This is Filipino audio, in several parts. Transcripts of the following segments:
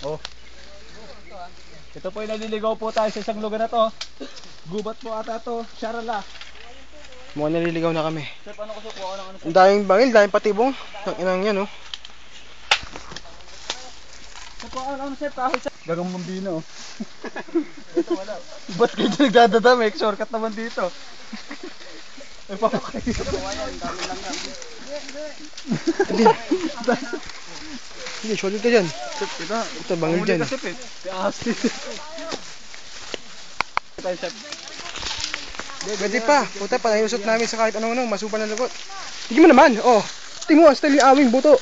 Oh. Ito po yung naliligaw po tayo sa isang lugar na to. Gubat po ata to, Sharala. Mukhang naliligaw na kami. Sir, paano ko sukuha ko ng ano? Ang daming bangil, daming patibong. Ang inang yan, oh. Sukuha ko ng ano, sir, kahoy sir. Gagang bambino, oh. Ito wala. Ba't kayo nagdadadamik? Shortcut naman dito. Ay, papakayo. Hindi, shortcut ka dyan. Ito, bangil dyan. Pwede pa. Puta, panayusot namin sa kahit anong masupan ng lukot. Tingin mo naman, oh. Tingin mo, ang style yung awing buto.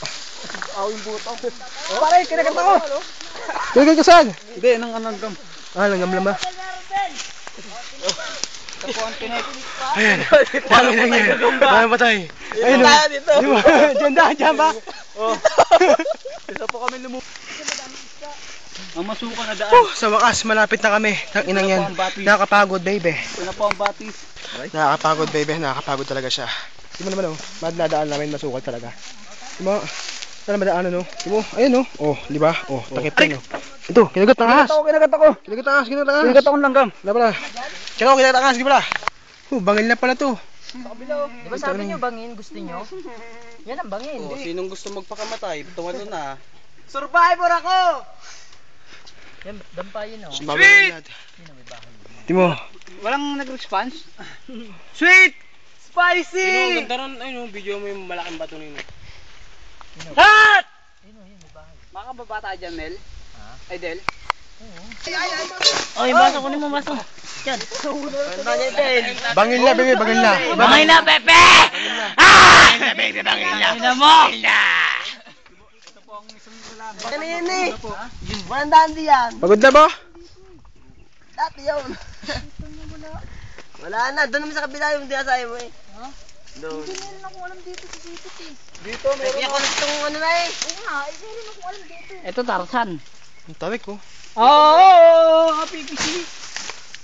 Awing buto. Pare, kinakanta ko. Kinakanta ka saan? Hindi, nang anangam. Langgam ba? Ito po ang pinek. Ayan. Dami lang yan. Dami patay. Ayun, oh. Dito. Diyan ba? Oh. Isa po kami lumu. Ang masukan na daan. Sa wakas, malapit na kami. Ang inang yan. Nakakapagod, baby. Ito po ang batis. Nakakapagod, baby. Nakakapagod talaga siya. Di mo naman, oh. Madladaan namin, masukal talaga. Di mo, saan naman daan, no? Di mo, ayun, oh. Oh, di ba? Oh, takip yan, oh. Ito, kinagat ng ahas. Kinagat ako. Kinagat ng ahas, kinagat ng ahas. Kinagat akong langgam. Wala pala. Kinagat ng ahas, di pala. Bangil na pala to. Di ba sabi nyo bangin, gusto nyo? Yan ang bangin. Oh, sinong gusto magpakamatay? Tumalo na. Survivor ako! Yan, dampayin o. Sweet! Di mo. Walang nag-response? Sweet! Spicy! Ganda ron, ayun, video mo yung malaking bato na yun. Hot! Makababata dyan, Mel? Ay, Del? Oy, baso, kunin mo baso. Yan. Bangil na, baby, bangil na. Bangin na, Pepe! Ah! Bangin na, baby, bangin na. Bangin na mo! Kanina eh. Walang dandi yan. Pagod na ba? Dati yun. Wala na. Doon naman sa kabila yung dinasaya mo eh. Ha? Doon. Hindi meron akong alam dito sa dito eh. Dito, Kaya meron ko itong ano na eh. Oo nga, meron akong alam dito. Ito, Tarzan. Ang tawik ko. Oo, kapipisi.